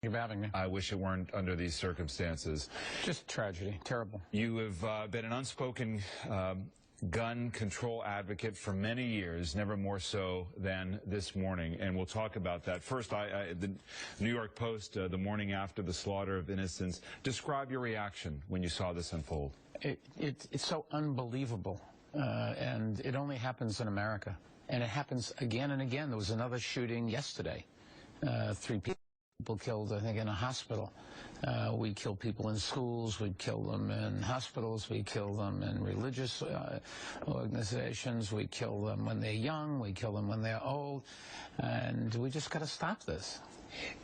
Thank you for having me. I wish it weren't under these circumstances. Just tragedy. Terrible. You have been an unspoken gun control advocate for many years, never more so than this morning, and we'll talk about that. First, the New York Post, the morning after the slaughter of innocents, describe your reaction when you saw this unfold. It's so unbelievable, and it only happens in America, and it happens again and again. There was another shooting yesterday, 3 people killed, I think, in a hospital. We kill people in schools, we kill them in hospitals, we kill them in religious organizations, we kill them when they're young, we kill them when they're old, and we just got to stop this.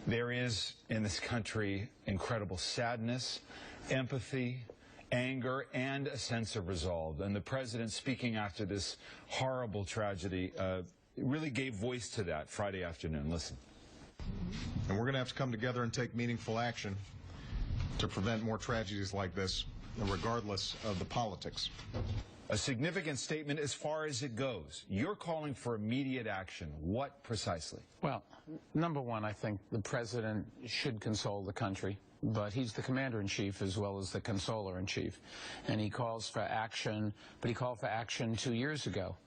There is, in this country, incredible sadness, empathy, anger, and a sense of resolve. And the president, speaking after this horrible tragedy, really gave voice to that Friday afternoon. Listen. And we're going to have to come together and take meaningful action to prevent more tragedies like this, regardless of the politics. A significant statement as far as it goes. You're calling for immediate action. What precisely? Well, number one, I think the president should console the country, but he's the commander-in-chief as well as the consoler-in-chief. And he calls for action, but he called for action 2 years ago.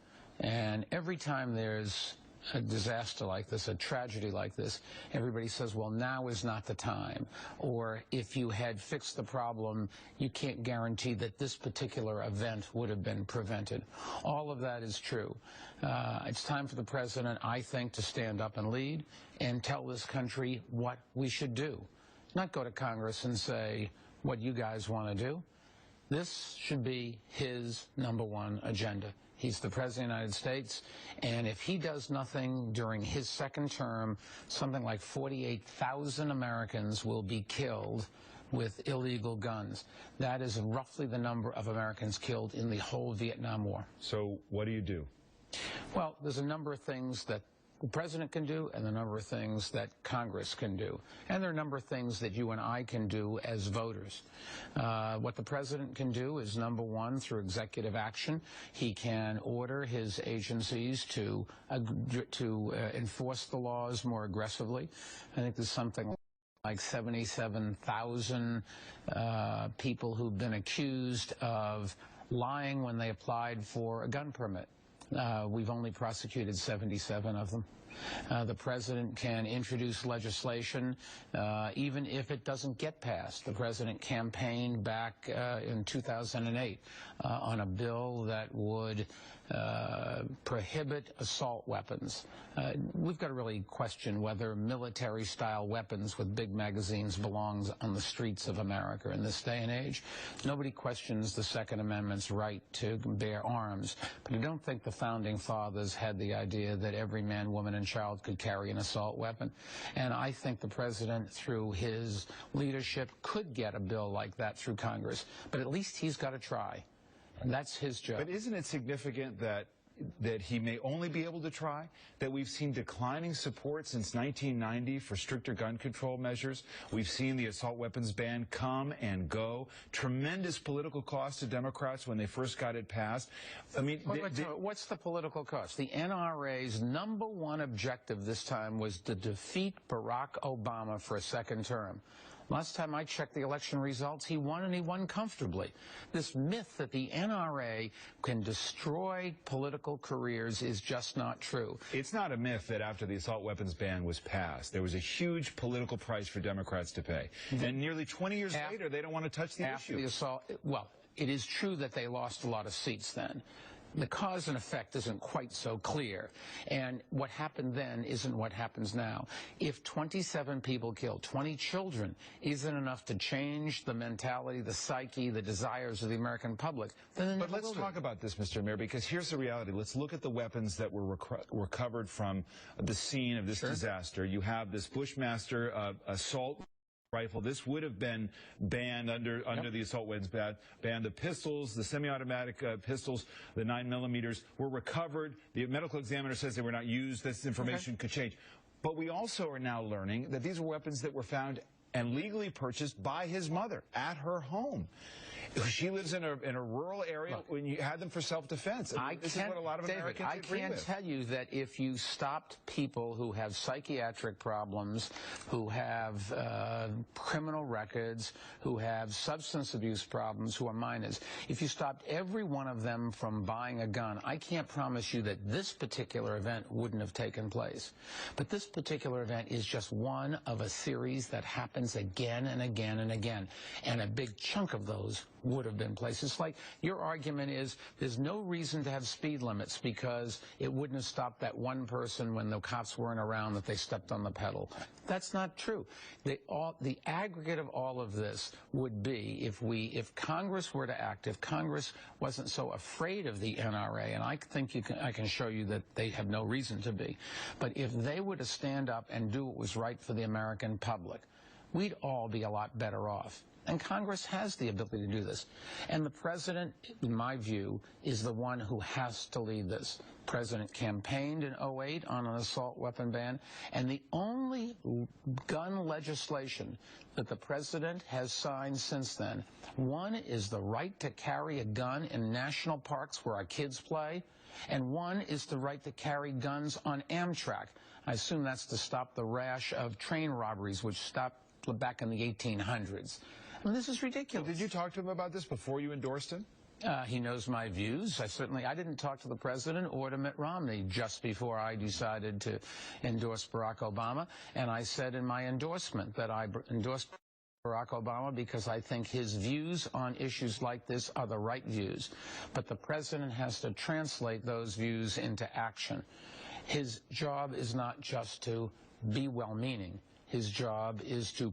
And every time there's a disaster like this, a tragedy like this, everybody says, well, now is not the time. Or if you had fixed the problem, you can't guarantee that this particular event would have been prevented. All of that is true. It's time for the president, I think, to stand up and lead and tell this country what we should do. Not go to Congress and say what you guys want to do. This should be his #1 agenda. He's the President of the United States, and if he does nothing during his second term, something like 48,000 Americans will be killed with illegal guns. That is roughly the number of Americans killed in the whole Vietnam War. So what do you do? Well, there's a number of things that the president can do and a number of things that Congress can do. And there are a number of things that you and I can do as voters. What the president can do is, #1, through executive action, he can order his agencies to enforce the laws more aggressively. I think there's something like 77,000 people who've been accused of lying when they applied for a gun permit. We've only prosecuted 77 of them. The president can introduce legislation, even if it doesn't get passed. The president campaigned back in 2008 on a bill that would prohibit assault weapons. We've got to really question whether military-style weapons with big magazines belongs on the streets of America in this day and age. Nobody questions the Second Amendment's right to bear arms, but I don't think the Founding Fathers had the idea that every man, woman, and child could carry an assault weapon. And I think the president, through his leadership, could get a bill like that through Congress. But at least he's got to try. And that's his job. But isn't it significant that he may only be able to try, that we've seen declining support since 1990 for stricter gun control measures? We've seen the assault weapons ban come and go. Tremendous political cost to Democrats when they first got it passed. I mean, what's the political cost? The NRA's #1 objective this time was to defeat Barack Obama for a second term. Last time I checked the election results, he won, and he won comfortably. This myth that the NRA can destroy political careers is just not true. It's not a myth that after the assault weapons ban was passed, there was a huge political price for Democrats to pay. And nearly 20 years later, they don't want to touch the after issue. The assault, well, it is true that they lost a lot of seats then. The cause and effect isn't quite so clear. And what happened then isn't what happens now. If 27 people killed, 20 children, isn't enough to change the mentality, the psyche, the desires of the American public, then But let's talk about this, Mr. Mayor, because here's the reality. Let's look at the weapons that were recovered from the scene of this disaster. You have this Bushmaster assault rifle. This would have been banned under the assault weapons ban. The pistols, the semi-automatic pistols, the 9mm were recovered. The medical examiner says they were not used. This information could change. But we also are now learning that these were weapons that were found and legally purchased by his mother at her home. She lives in a rural area. Look, when you had them for self-defense. This is what a lot of Americans agree I with. can't tell you that if you stopped people who have psychiatric problems, who have criminal records, who have substance abuse problems, who are minors, if you stopped every one of them from buying a gun, I can't promise you that this particular event wouldn't have taken place. But this particular event is just one of a series that happens again and again and again. And a big chunk of those would have been placed. It's like your argument is there's no reason to have speed limits because it wouldn't have stopped that one person when the cops weren't around that they stepped on the pedal. That's not true. The aggregate of all of this would be if Congress were to act, if Congress wasn't so afraid of the NRA, and I think I can show you that they have no reason to be, but if they were to stand up and do what was right for the American public, we'd all be a lot better off. And Congress has the ability to do this. And the president, in my view, is the one who has to lead this. The president campaigned in 2008 on an assault weapon ban, and the only gun legislation that the president has signed since then, one is the right to carry a gun in national parks where our kids play, and one is the right to carry guns on Amtrak. I assume that's to stop the rash of train robberies, which stopped back in the 1800s. I mean, this is ridiculous. Did you talk to him about this before you endorsed him? He knows my views. I didn't talk to the president or to Mitt Romney just before I decided to endorse Barack Obama. And I said in my endorsement that I endorsed Barack Obama because I think his views on issues like this are the right views. But the president has to translate those views into action. His job is not just to be well-meaning. His job is to